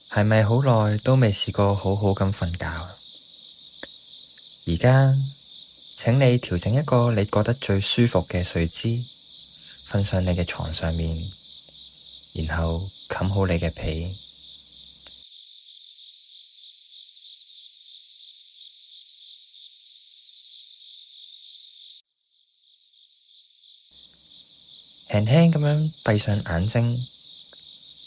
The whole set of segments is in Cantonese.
係咪好耐都未試過好好咁瞓覺？而家請你調整一個你覺得最舒服嘅睡姿，瞓上你嘅床上面，然後冚好你嘅被，輕輕咁樣閉上眼睛，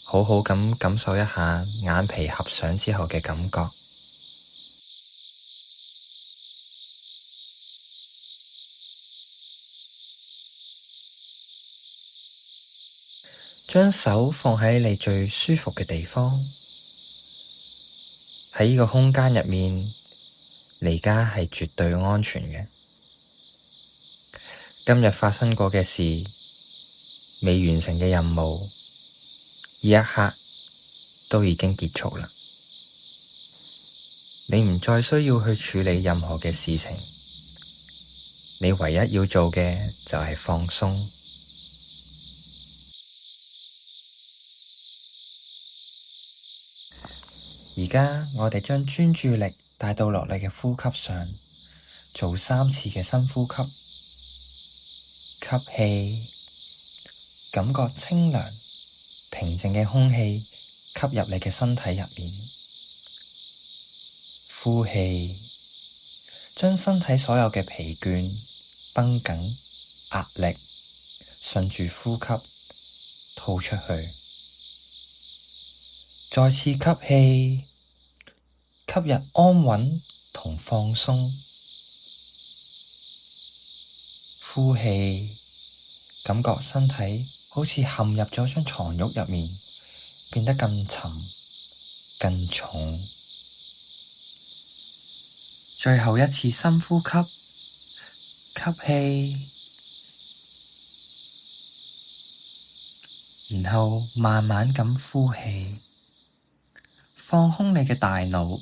好好咁感受一下眼皮合上之後嘅感覺。將手放喺你最舒服嘅地方，喺呢個空間入面，你而家係絕對安全嘅。今日發生過嘅事，未完成嘅任務，呢一刻都已經結束啦。你唔再需要去處理任何嘅事情，你唯一要做嘅就係放鬆。而家我哋將專注力帶到落你嘅呼吸上，做3次嘅深呼吸。吸氣，感覺清涼平靜嘅空氣吸入你嘅身體入面。呼氣，將身體所有嘅疲倦、繃緊、壓力順住呼吸吐出去。再次吸氣，吸入安穩同放鬆。呼氣，感覺身體好似陷入咗張床褥入面，變得更沉、更重。最後一次深呼吸，吸氣，然後慢慢咁呼氣，放空你嘅大腦，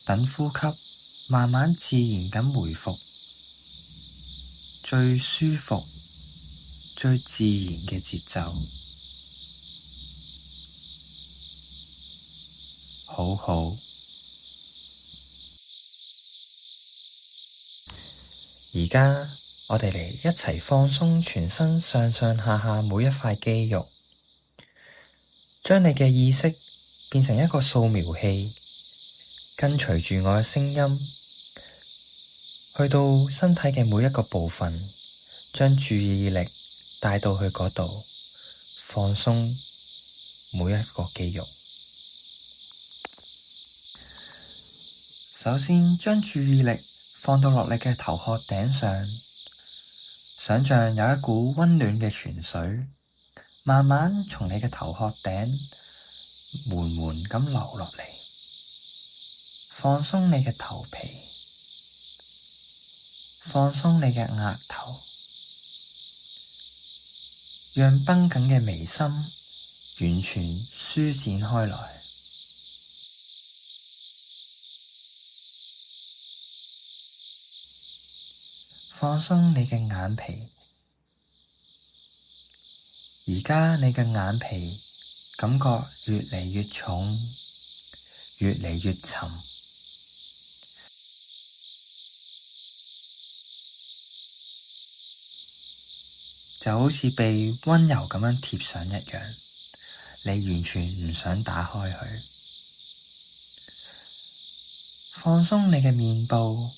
等呼吸慢慢自然咁回復最舒服、最自然嘅節奏。好好。而家我哋嚟一齊放鬆全身上上下下每一塊肌肉，將你嘅意識變成一個掃描器，跟隨住我嘅聲音，去到身體嘅每一個部分，將注意力帶到去嗰度，放鬆每一個肌肉。首先將注意力放到落你嘅頭殼頂上，想像有一股溫暖嘅泉水，慢慢從你嘅頭殼頂緩緩咁流落嚟，放鬆你嘅頭皮，放鬆你嘅額頭，讓繃緊嘅眉心完全舒展開來。放鬆你嘅眼皮，而家你嘅眼皮感覺越嚟越重，越嚟越沉，就好似被溫柔咁樣貼上一樣，你完全唔想打開佢。放鬆你嘅面部，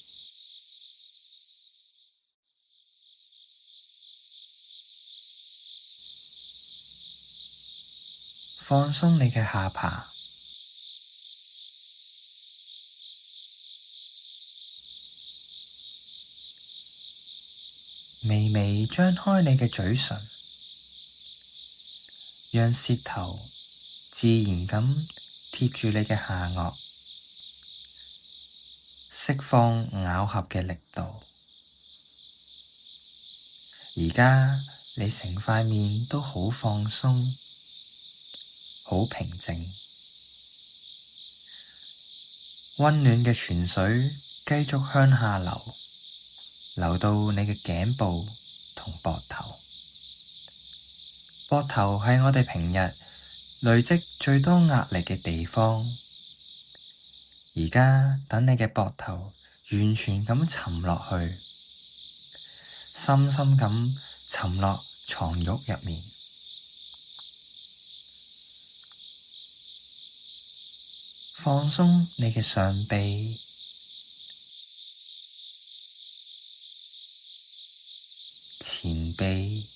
放鬆你嘅下巴，微微張開你嘅嘴唇，讓舌頭自然咁貼住你嘅下顎，釋放咬合嘅力度。而家你成塊面都好放鬆，好平靜，溫暖嘅泉水繼續向下流，流到你嘅頸部同膊頭。膊頭係我哋平日累積最多壓力嘅地方。而家等你嘅膊頭完全咁沉落去，深深咁沉落床褥入面，放鬆你嘅上臂、前臂、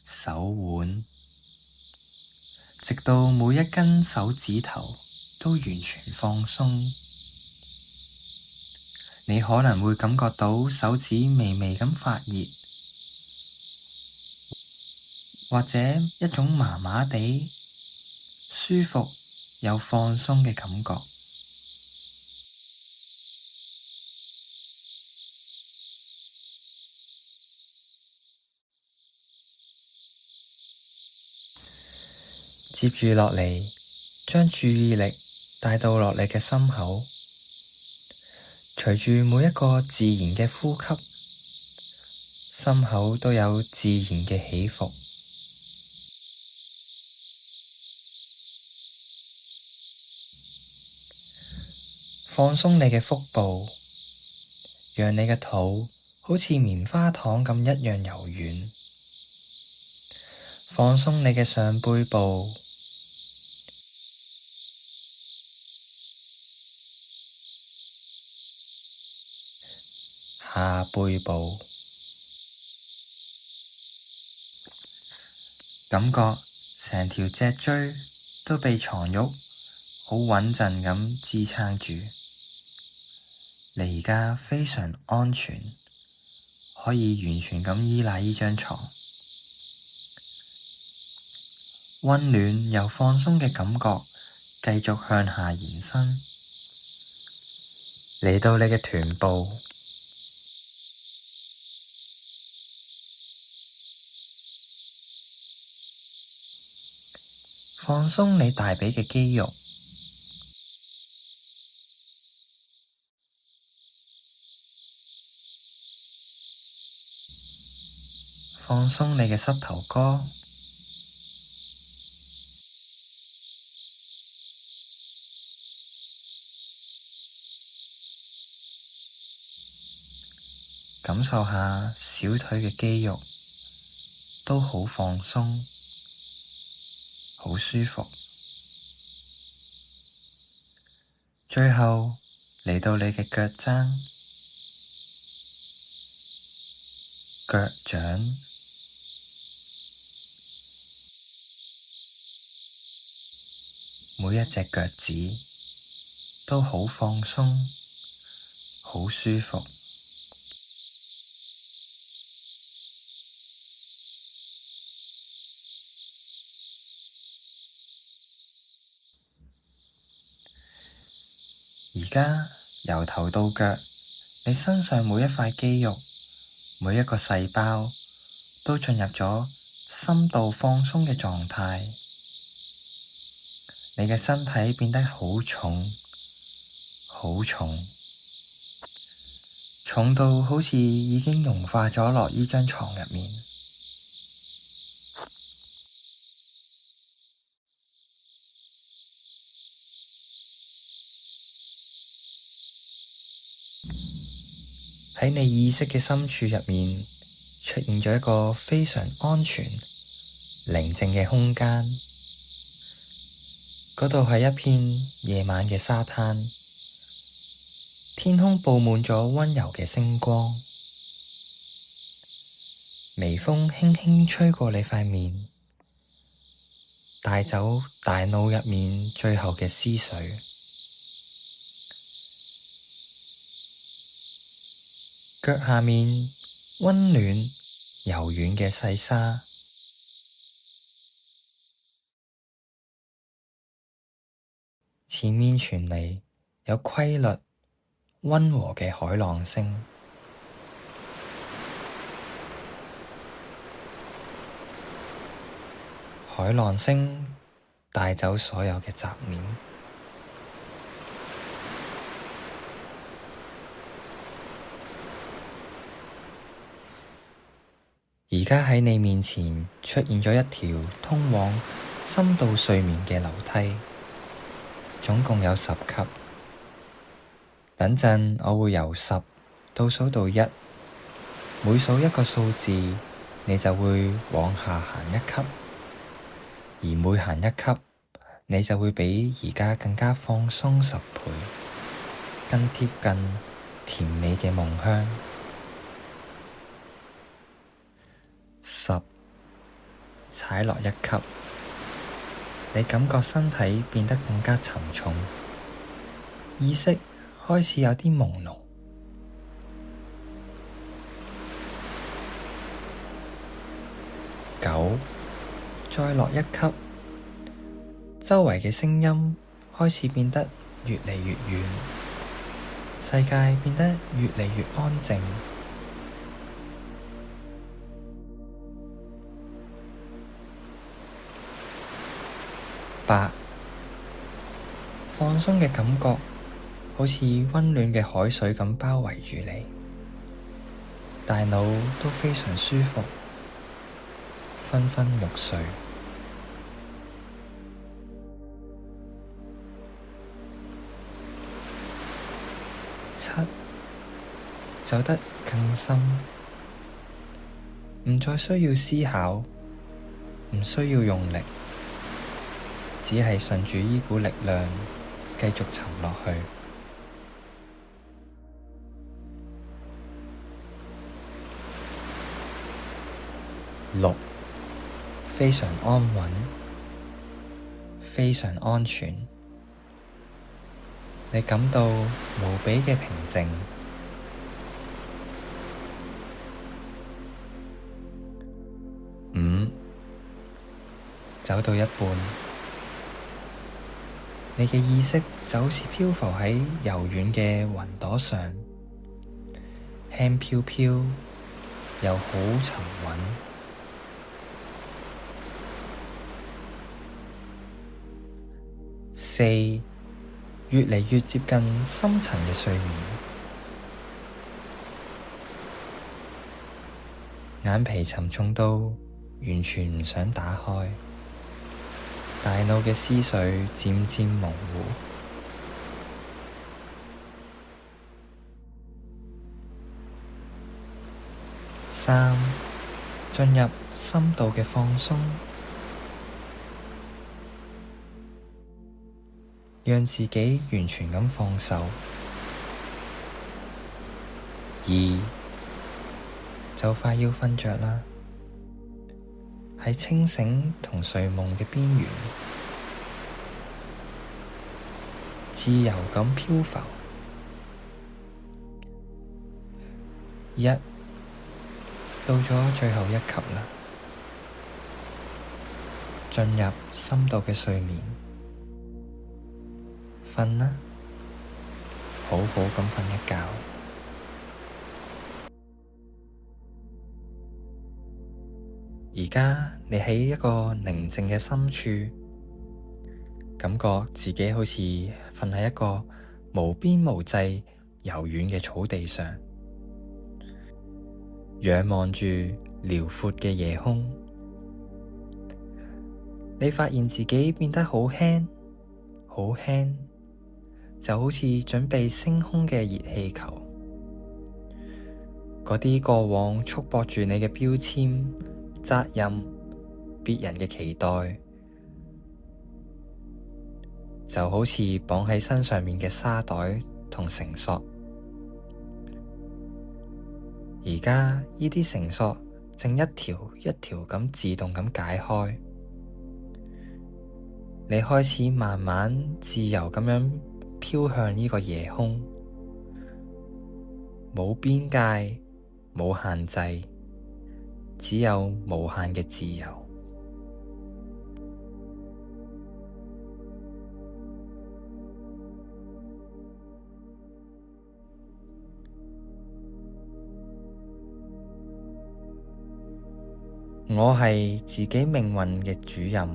手腕，直到每一根手指頭都完全放鬆。你可能會感覺到手指微微咁發熱，或者一種麻麻地舒服又放鬆嘅感覺。接住落嚟，將注意力帶到落你嘅心口，隨住每一個自然嘅呼吸，心口都有自然嘅起伏。放鬆你嘅腹部，讓你嘅肚好似棉花糖咁一樣柔軟。放鬆你嘅上背部、下背部，感覺成條脊椎都被床褥好穩陣咁支撐住。你而家非常安全，可以完全咁依賴呢張床。溫暖又放鬆嘅感覺繼續向下延伸，嚟到你嘅臀部，放鬆你大髀嘅肌肉，放鬆你嘅膝頭哥，感受下小腿嘅肌肉都好放鬆，好舒服。最後嚟到你嘅腳踭、腳掌，每一隻腳趾都好放鬆，好舒服。而家由頭到腳，你身上每一塊肌肉、每一個細胞都進入咗深度放鬆嘅狀態。你嘅身體變得好重，好重，重到好似已經融化咗落呢張床入面。喺你意識嘅深處入面，出現咗一個非常安全、寧靜嘅空間。嗰度係一片夜晚嘅沙灘，天空佈滿咗溫柔嘅星光，微風輕輕吹過你塊面，帶走大腦入面最後嘅思緒。腳下面溫暖柔軟嘅細沙，前面傳嚟有規律溫和嘅海浪聲，海浪聲帶走所有嘅雜念。而家喺你面前出現咗一條通往深度睡眠嘅樓梯，總共有10級。等陣我會由10倒數到1，每數一個數字，你就會往下行1級，而每行1級，你就會比而家更加放鬆10倍，更貼近甜美嘅夢鄉。10，踩落1級，你感覺身體變得更加沉重，意識開始有啲朦朧。9，再落1級，周圍嘅聲音開始變得越嚟越遠，世界變得越嚟越安靜。8，放鬆嘅感覺好似溫暖嘅海水咁包圍住你，大腦都非常舒服，昏昏欲睡。7，走得更深，唔再需要思考，唔需要用力，只係順住依股力量繼續沉落去。6，非常安穩，非常安全，你感到無比嘅平靜。5，走到一半，你嘅意識就好似漂浮喺柔軟嘅雲朵上，輕飄飄又好沉穩。4，越嚟越接近深層嘅睡眠，眼皮沉重到完全唔想打開，大腦嘅思緒漸漸模糊。3，進入深度嘅放鬆，讓自己完全咁放手。2，就快要瞓着啦，喺清醒同睡夢嘅邊緣，自由咁漂浮。1，到咗最後1級啦，進入深度嘅睡眠，瞓啦，好好咁瞓一覺。而家你喺一個寧靜嘅深處，感覺自己好似瞓喺一個無邊無際、柔軟嘅草地上，仰望住遼闊嘅夜空。你發現自己變得好輕，好輕，就好似準備升空嘅熱氣球。嗰啲過往束縛住你嘅標籤、責任、別人嘅期待，就好似綁喺身上面嘅沙袋同繩索。而家呢啲繩索正一條一條咁自動咁解開，你開始慢慢自由咁樣飄向呢個夜空，冇邊界，冇限制，只有無限嘅自由。我係自己命運嘅主人，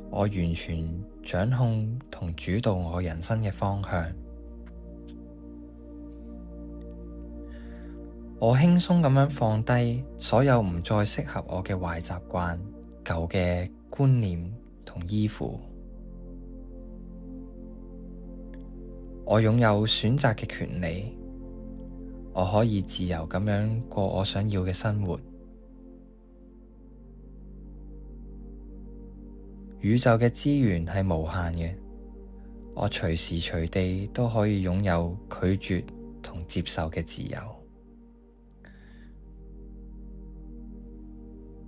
我完全掌控同主導我人生嘅方向。我輕鬆咁樣放低所有唔再適合我嘅壞習慣、舊嘅觀念同依附。我擁有選擇嘅權利，我可以自由咁樣過我想要嘅生活。宇宙嘅資源係無限嘅，我隨時隨地都可以擁有拒絕同接受嘅自由。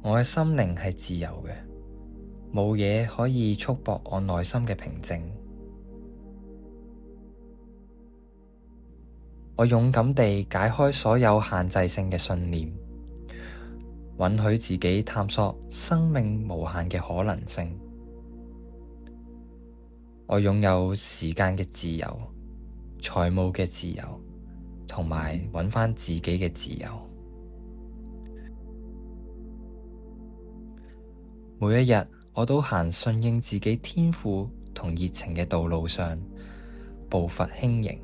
我嘅心靈係自由嘅，冇嘢可以束縛我內心嘅平靜。我勇敢地解開所有限制性嘅信念，允許自己探索生命無限嘅可能性。我擁有時間嘅自由、財務嘅自由，同埋揾返自己嘅自由。每一日，我都行順應自己天賦同熱情嘅道路上，步伐輕盈。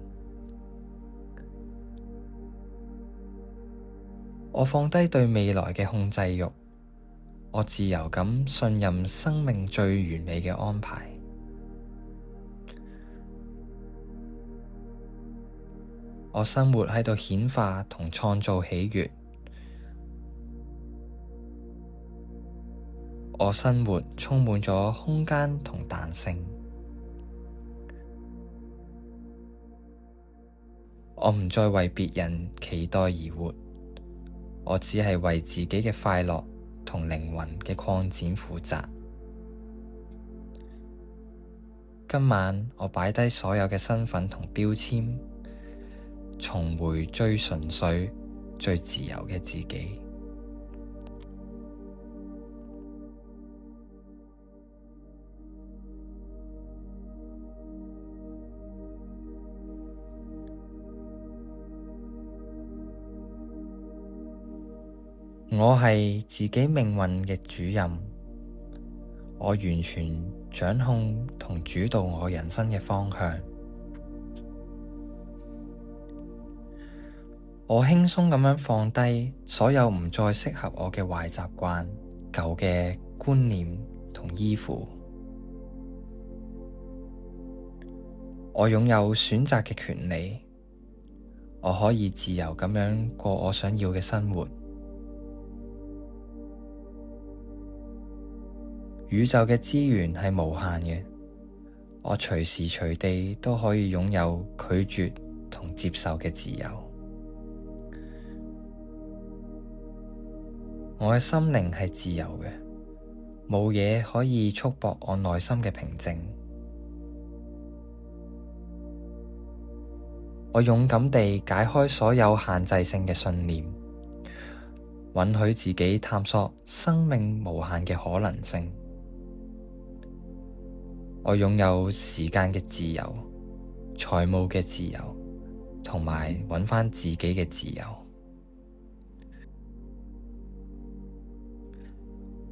我放低對未來嘅控制慾，我自由咁信任生命最完美嘅安排。我生活喺度顯化同創造喜悅。我生活充滿咗空間同彈性。我唔再為別人期待而活，我只係為自己嘅快樂同靈魂嘅擴展負責。今晚我擺低所有嘅身份同標籤，重回最純粹、最自由嘅自己。我係自己命運嘅主人，我完全掌控同主導我人生嘅方向。我輕鬆咁樣放低所有唔再適合我嘅壞習慣、舊嘅觀念同依附。我擁有選擇嘅權利，我可以自由咁樣過我想要嘅生活。宇宙嘅資源係無限嘅，我隨時隨地都可以擁有拒絕同接受嘅自由。我嘅心靈係自由嘅，冇嘢可以束縛我內心嘅平靜。我勇敢地解開所有限制性嘅信念，允許自己探索生命無限嘅可能性。我擁有時間嘅自由、財務嘅自由，同埋揾返自己嘅自由。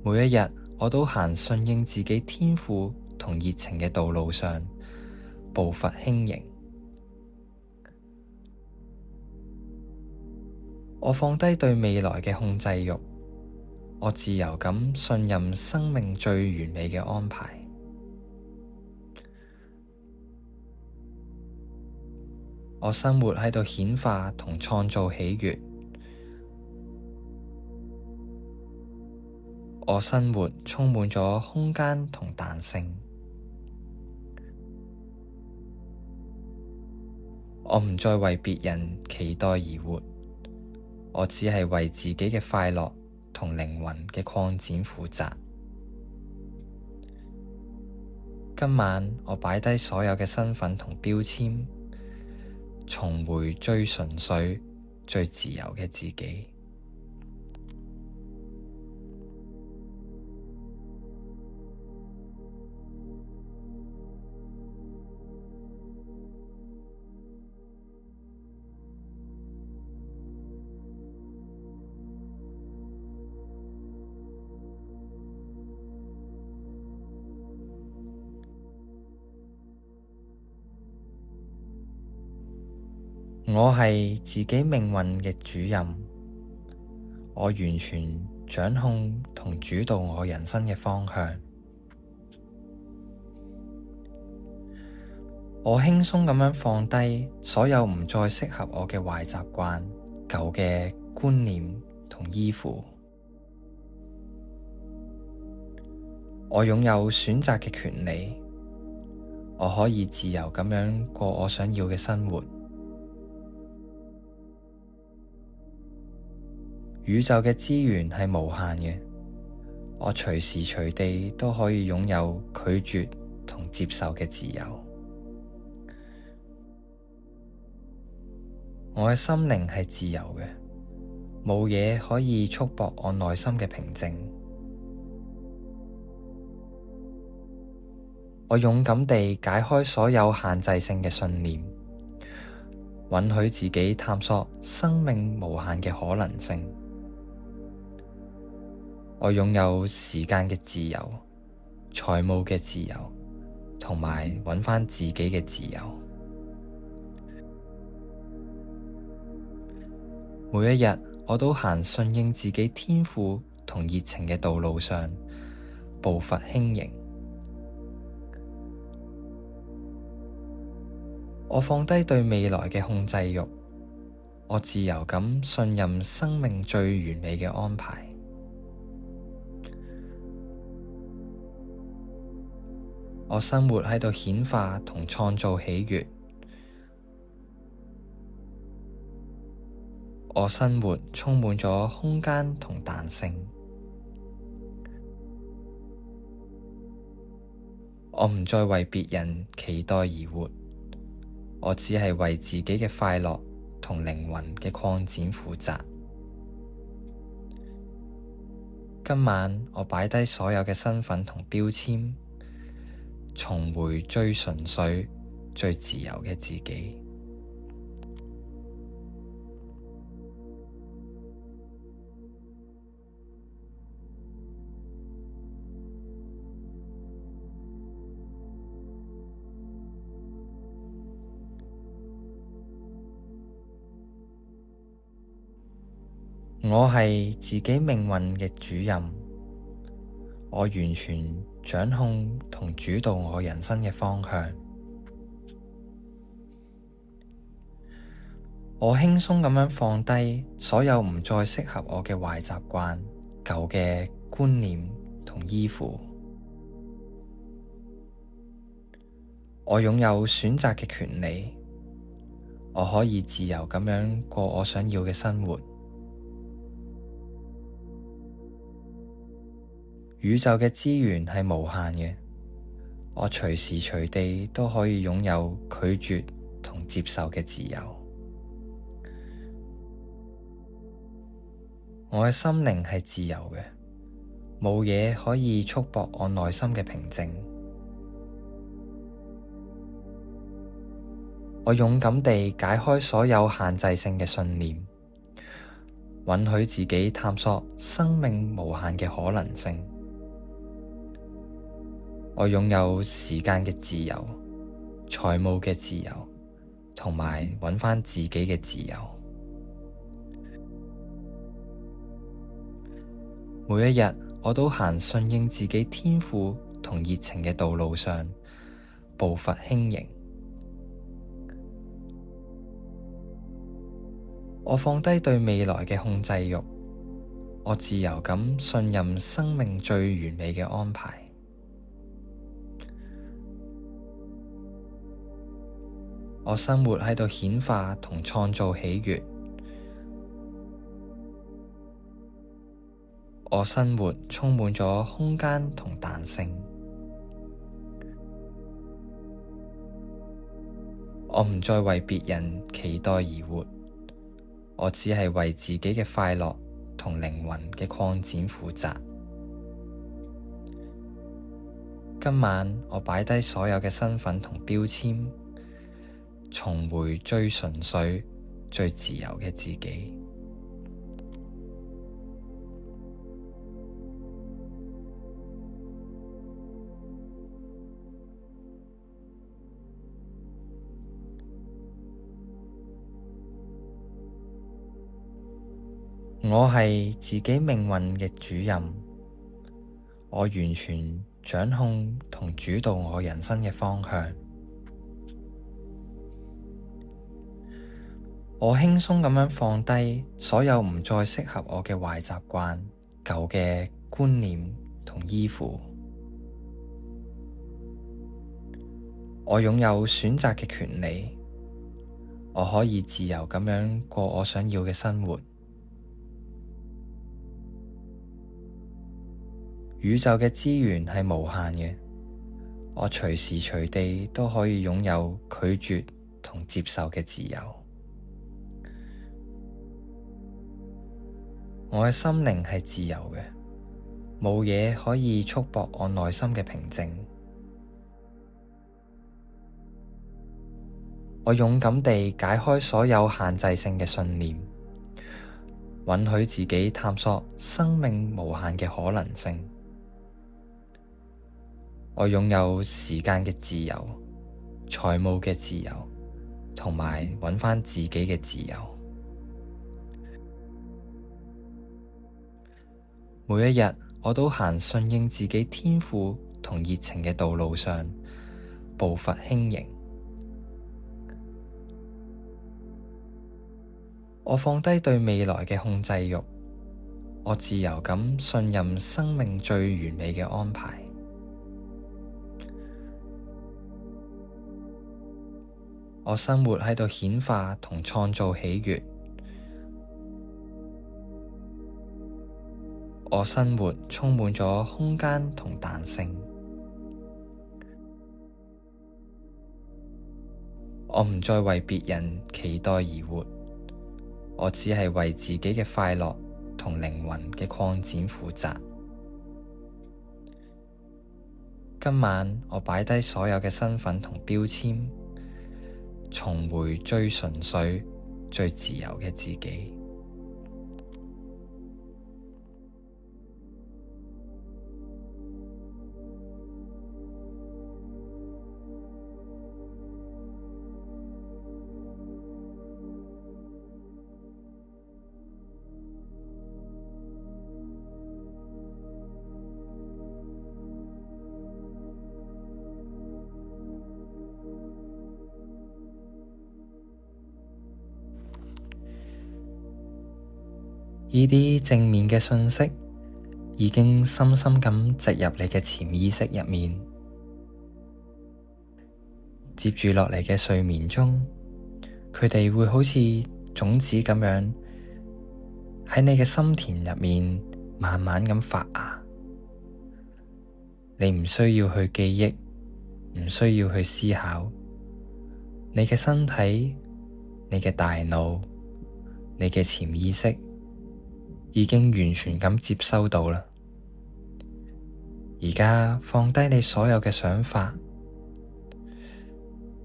每一日，我都行順應自己天賦同熱情嘅道路上，步伐輕盈。我放低對未來嘅控制慾，我自由咁信任生命最完美嘅安排。我生活喺度顯化同創造喜悅。我生活充滿咗空間同彈性。我唔再為別人期待而活，我只係為自己嘅快樂同靈魂嘅擴展負責。今晚我擺低所有嘅身份同標籤，重回最純粹、最自由嘅自己。我係自己命運嘅主人，我完全掌控同主導我人生嘅方向。我輕鬆咁樣放低所有唔再適合我嘅壞習慣、舊嘅觀念同依附。我擁有選擇嘅權利，我可以自由咁樣過我想要嘅生活。宇宙嘅資源係無限嘅，我隨時隨地都可以擁有拒絕同接受嘅自由。我嘅心靈係自由嘅，冇嘢可以束縛我內心嘅平靜。我勇敢地解開所有限制性嘅信念，允許自己探索生命無限嘅可能性。我擁有時間嘅自由、財務嘅自由，同埋揾返自己嘅自由。每一日，我都行順應自己天賦同熱情嘅道路上，步伐輕盈。我放低對未來嘅控制慾，我自由咁信任生命最完美嘅安排。我生活喺度顯化同創造喜悅。我生活充滿咗空間同彈性。我唔再為別人期待而活，我只係為自己嘅快樂同靈魂嘅擴展負責。今晚我擺低所有嘅身份同標籤，重回最純粹、最自由嘅自己。我係自己命運嘅主人，我完全掌控同主導我人生嘅方向。我輕鬆咁樣放低所有唔再適合我嘅壞習慣、舊嘅觀念同依附。我擁有選擇嘅權利，我可以自由咁樣過我想要嘅生活。宇宙嘅資源係無限嘅，我隨時隨地都可以擁有拒絕同接受嘅自由。我嘅心靈係自由嘅，冇嘢可以束縛我內心嘅平靜。我勇敢地解開所有限制性嘅信念，允許自己探索生命無限嘅可能性。我擁有時間嘅自由、財務嘅自由，同埋揾返自己嘅自由。每一日，我都行順應自己天賦同熱情嘅道路上，步伐輕盈。我放低對未來嘅控制慾，我自由咁信任生命最完美嘅安排。我生活喺度顯化同創造喜悅。我生活充滿咗空間同彈性。我唔再為別人期待而活，我只係為自己嘅快樂同靈魂嘅擴展負責。今晚我擺低所有嘅身份同標籤，重回最純粹、最自由嘅自己。我係自己命運嘅主人，我完全掌控同主導我人生嘅方向。我輕鬆咁樣放低所有唔再適合我嘅壞習慣、舊嘅觀念同依附。我擁有選擇嘅權利，我可以自由咁樣過我想要嘅生活。宇宙嘅資源係無限嘅，我隨時隨地都可以擁有拒絕同接受嘅自由。我嘅心靈係自由嘅，冇嘢可以束縛我內心嘅平靜。我勇敢地解開所有限制性嘅信念，允許自己探索生命無限嘅可能性。我擁有時間嘅自由、財務嘅自由，同埋揾返自己嘅自由。每一日，我都行順應自己天賦同熱情嘅道路上，步伐輕盈。我放低對未來嘅控制慾，我自由咁信任生命最完美嘅安排。我生活喺度顯化同創造喜悅，我生活充滿咗空間同彈性。我唔再為別人期待而活，我只係為自己嘅快樂同靈魂嘅擴展負責。今晚我擺低所有嘅身份同標籤，重回最純粹、最自由嘅自己。呢啲正面嘅訊息已經深深咁植入你嘅潛意識入面，接住落嚟嘅睡眠中，佢哋會好似種子咁樣喺你嘅心田入面慢慢咁發芽。你唔需要去記憶，唔需要去思考，你嘅身體、你嘅大腦、你嘅潛意識已經完全咁接收到啦。而家放低你所有嘅想法，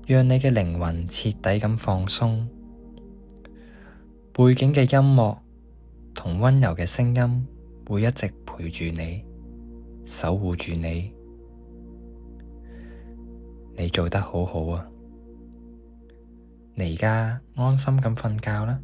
讓你嘅靈魂徹底咁放鬆。背景嘅音樂同溫柔嘅聲音會一直陪住你，守護住你。你做得好好啊！你而家安心咁瞓覺啦。